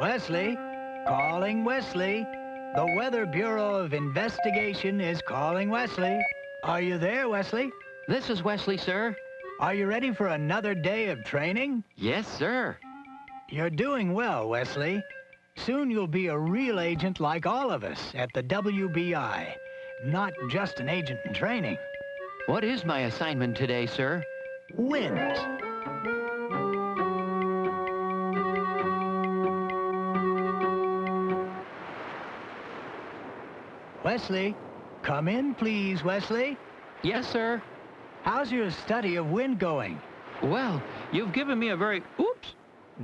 Wesley, calling Wesley. The Weather Bureau of Investigation is calling Wesley. Are you there, Wesley? This is Wesley, sir. Are you ready for another day of training? Yes, sir. You're doing well, Wesley. Soon you'll be a real agent like all of us at the WBI, not just an agent in training. What is my assignment today, sir? Winds. Wesley, come in, please, Wesley. Yes, sir. How's your study of wind going? Well, you've given me a very,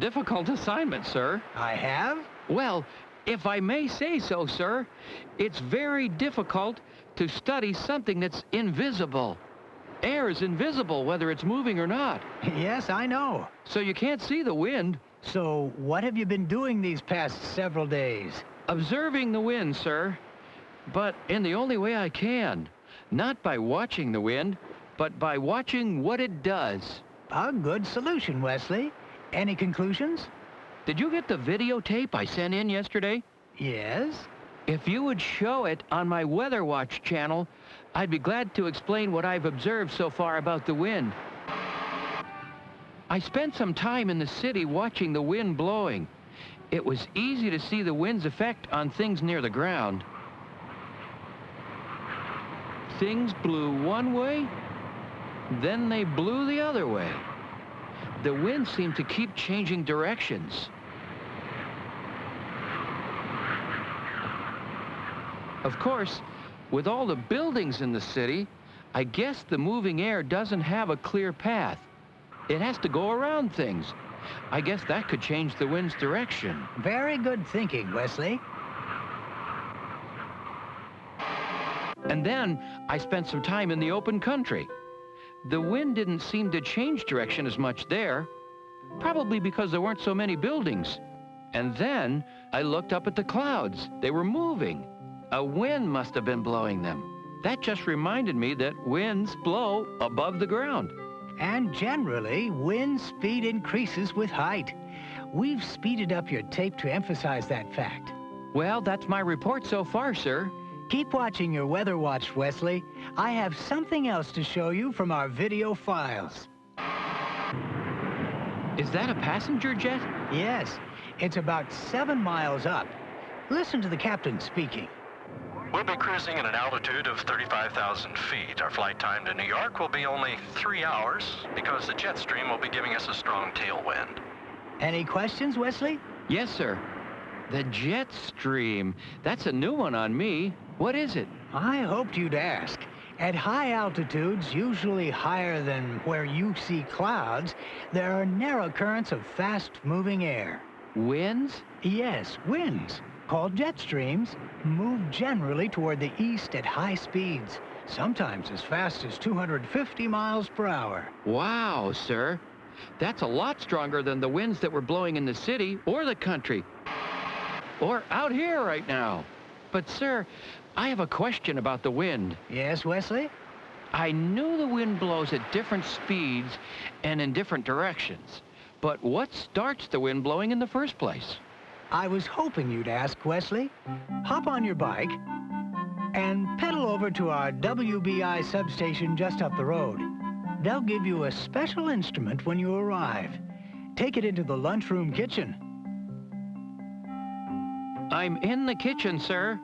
difficult assignment, sir. I have? Well, if I may say so, sir, it's very difficult to study something that's invisible. Air is invisible, whether it's moving or not. Yes, I know. So you can't see the wind. So what have you been doing these past several days? Observing the wind, sir. But in the only way I can. Not by watching the wind, but by watching what it does. A good solution, Wesley. Any conclusions? Did you get the videotape I sent in yesterday? Yes. If you would show it on my Weather Watch channel, I'd be glad to explain what I've observed so far about the wind. I spent some time in the city watching the wind blowing. It was easy to see the wind's effect on things near the ground. Things blew one way, then they blew the other way. The wind seemed to keep changing directions. Of course, with all the buildings in the city, I guess the moving air doesn't have a clear path. It has to go around things. I guess that could change the wind's direction. Very good thinking, Wesley. And then I spent some time in the open country. The wind didn't seem to change direction as much there, probably because there weren't so many buildings. And then I looked up at the clouds. They were moving. A wind must have been blowing them. That just reminded me that winds blow above the ground. And generally, wind speed increases with height. We've speeded up your tape to emphasize that fact. Well, that's my report so far, sir. Keep watching your Weather Watch, Wesley. I have something else to show you from our video files. Is that a passenger jet? Yes, it's about 7 miles up. Listen to the captain speaking. We'll be cruising at an altitude of 35,000 feet. Our flight time to New York will be only 3 hours because the jet stream will be giving us a strong tailwind. Any questions, Wesley? Yes, sir. The jet stream. That's a new one on me. What is it? I hoped you'd ask. At high altitudes, usually higher than where you see clouds, there are narrow currents of fast-moving air. Winds? Yes, winds, called jet streams, move generally toward the east at high speeds, sometimes as fast as 250 miles per hour. Wow, sir. That's a lot stronger than the winds that were blowing in the city or the country. Or out here right now. But, sir, I have a question about the wind. Yes, Wesley? I knew the wind blows at different speeds and in different directions. But what starts the wind blowing in the first place? I was hoping you'd ask, Wesley. Hop on your bike and pedal over to our WBI substation just up the road. They'll give you a special instrument when you arrive. Take it into the lunchroom kitchen. I'm in the kitchen, sir.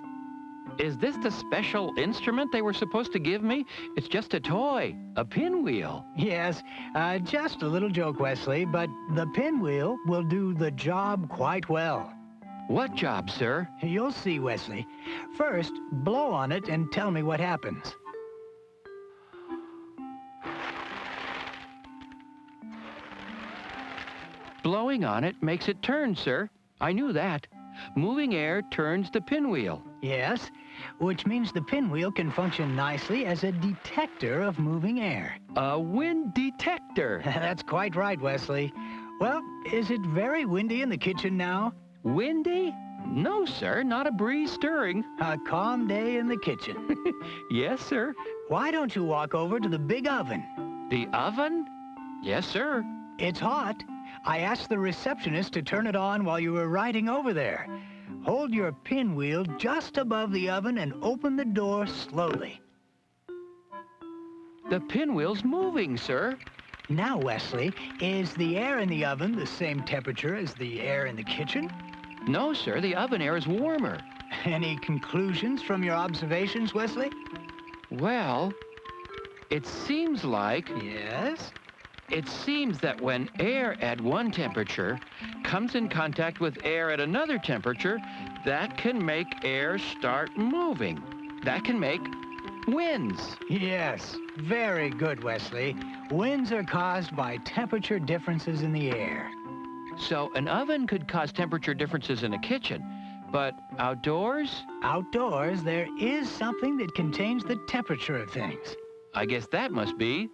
Is this the special instrument they were supposed to give me? It's just a toy, a pinwheel. Yes, just a little joke, Wesley, but the pinwheel will do the job quite well. What job, sir? You'll see, Wesley. First, blow on it and tell me what happens. Blowing on it makes it turn, sir. I knew that. Moving air turns the pinwheel. Yes, which means the pinwheel can function nicely as a detector of moving air. A wind detector. That's quite right, Wesley. Well, is it very windy in the kitchen now? Windy? No, sir, not a breeze stirring. A calm day in the kitchen. Yes, sir. Why don't you walk over to the big oven? The oven? Yes, sir. It's hot. I asked the receptionist to turn it on while you were riding over there. Hold your pinwheel just above the oven and open the door slowly. The pinwheel's moving, sir. Now, Wesley, is the air in the oven the same temperature as the air in the kitchen? No, sir, the oven air is warmer. Any conclusions from your observations, Wesley? Well, it seems like... Yes? It seems that when air at one temperature comes in contact with air at another temperature, that can make air start moving. That can make winds. Yes, very good, Wesley. Winds are caused by temperature differences in the air. So an oven could cause temperature differences in a kitchen, but outdoors? Outdoors, there is something that can change the temperature of things. I guess that must be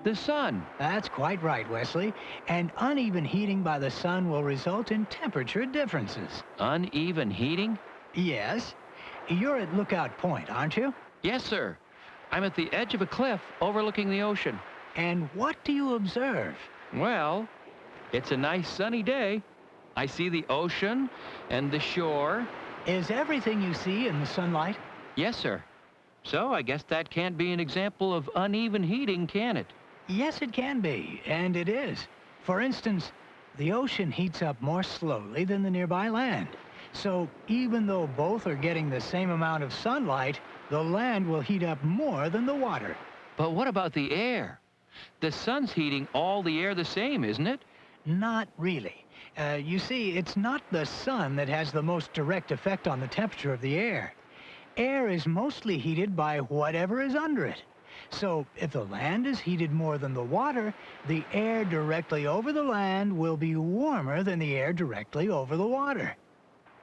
the sun. That's quite right, Wesley. And uneven heating by the sun will result in temperature differences. Uneven heating? Yes. You're at Lookout Point, aren't you? Yes, sir. I'm at the edge of a cliff overlooking the ocean. And what do you observe? Well, it's a nice sunny day. I see the ocean and the shore. Is everything you see in the sunlight? Yes, sir. So I guess that can't be an example of uneven heating, can it? Yes, it can be, and it is. For instance, the ocean heats up more slowly than the nearby land. So even though both are getting the same amount of sunlight, the land will heat up more than the water. But what about the air? The sun's heating all the air the same, isn't it? Not really. You see, it's not the sun that has the most direct effect on the temperature of the air. Air is mostly heated by whatever is under it. So if the land is heated more than the water, the air directly over the land will be warmer than the air directly over the water.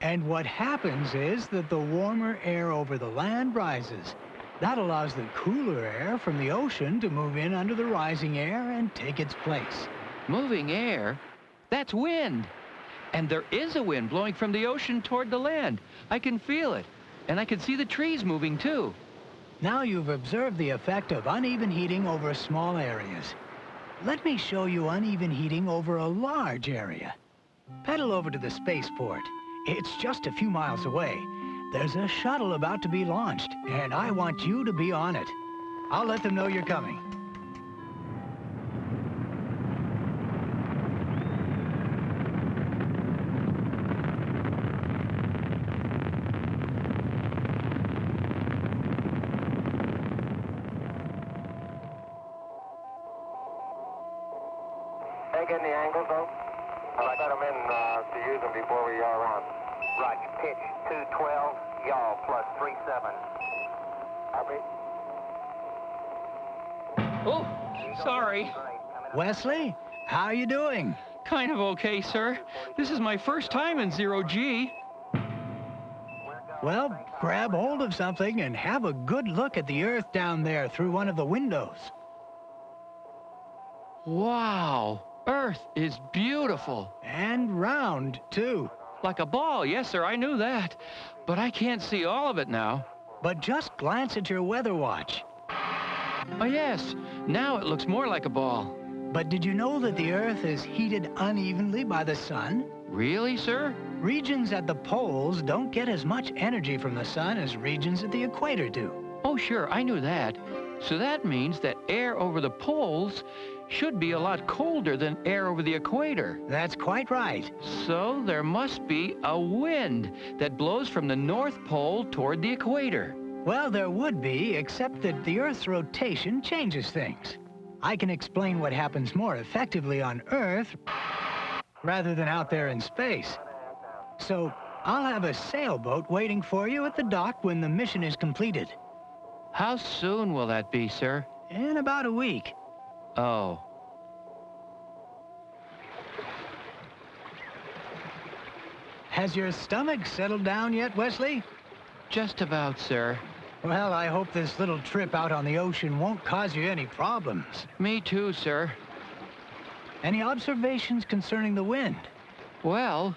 And what happens is that the warmer air over the land rises. That allows the cooler air from the ocean to move in under the rising air and take its place. Moving air? That's wind. And there is a wind blowing from the ocean toward the land. I can feel it. And I can see the trees moving too. Now you've observed the effect of uneven heating over small areas. Let me show you uneven heating over a large area. Pedal over to the spaceport. It's just a few miles away. There's a shuttle about to be launched, and I want you to be on it. I'll let them know you're coming. Taking the angles, though? Well, I got them in to use them before we yaw around. Roger. Pitch 212, yaw plus 37. Copy. Oh, sorry. Wesley, how you doing? Kind of okay, sir. This is my first time in 0G. Well, grab hold of something and have a good look at the Earth down there through one of the windows. Wow, Earth is beautiful. And round, too. Like a ball, yes, sir, I knew that. But I can't see all of it now. But just glance at your weather watch. Oh, yes, now it looks more like a ball. But did you know that the Earth is heated unevenly by the sun? Really, sir? Regions at the poles don't get as much energy from the sun as regions at the equator do. Oh, sure, I knew that. So that means that air over the poles should be a lot colder than air over the equator. That's quite right. So there must be a wind that blows from the North Pole toward the equator. Well, there would be, except that the Earth's rotation changes things. I can explain what happens more effectively on Earth rather than out there in space. So I'll have a sailboat waiting for you at the dock when the mission is completed. How soon will that be, sir? In about a week. Oh. Has your stomach settled down yet, Wesley? Just about, sir. Well, I hope this little trip out on the ocean won't cause you any problems. Me too, sir. Any observations concerning the wind? Well,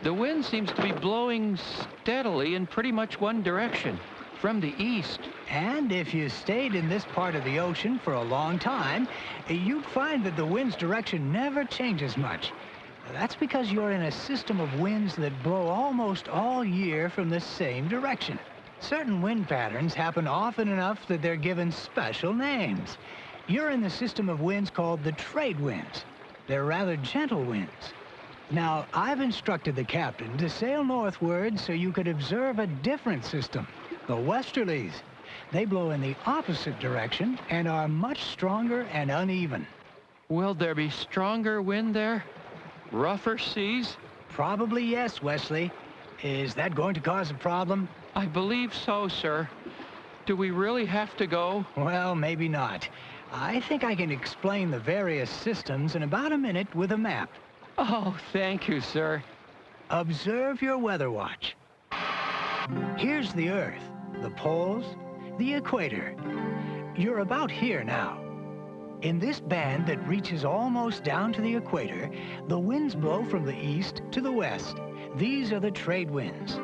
the wind seems to be blowing steadily in pretty much one direction. from the east. And if you stayed in this part of the ocean for a long time, you'd find that the wind's direction never changes much. That's because you're in a system of winds that blow almost all year from the same direction. Certain wind patterns happen often enough that they're given special names. You're in the system of winds called the trade winds. They're rather gentle winds. Now, I've instructed the captain to sail northward so you could observe a different system, the westerlies. They blow in the opposite direction and are much stronger and uneven. Will there be stronger wind there? Rougher seas? Probably yes, Wesley. Is that going to cause a problem? I believe so, sir. Do we really have to go? Well, maybe not. I think I can explain the various systems in about a minute with a map. Oh, thank you, sir. Observe your weather watch. Here's the Earth, the poles, the equator. You're about here now. In this band that reaches almost down to the equator, the winds blow from the east to the west. These are the trade winds.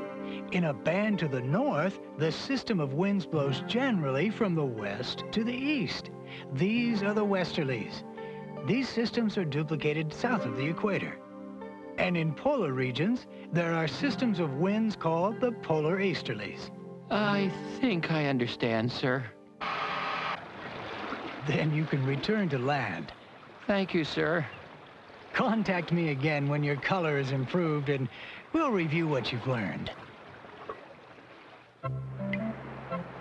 In a band to the north, the system of winds blows generally from the west to the east. These are the westerlies. These systems are duplicated south of the equator. And in polar regions, there are systems of winds called the polar easterlies. I think I understand, sir. Then you can return to land. Thank you, sir. Contact me again when your color is improved and we'll review what you've learned.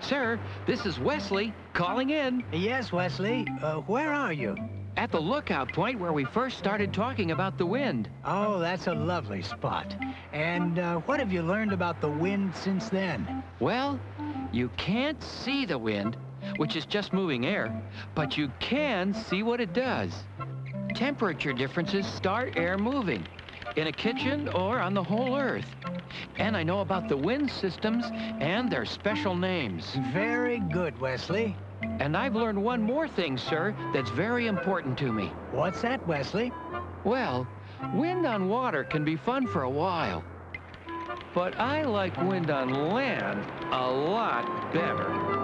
Sir, this is Wesley calling in. Yes, Wesley. Where are you? At the lookout point where we first started talking about the wind. Oh, that's a lovely spot. And what have you learned about the wind since then? Well, you can't see the wind, which is just moving air, but you can see what it does. Temperature differences start air moving, in a kitchen or on the whole Earth. And I know about the wind systems and their special names. Very good, Wesley. And I've learned one more thing, sir, that's very important to me. What's that, Wesley? Well, wind on water can be fun for a while. But I like wind on land a lot better.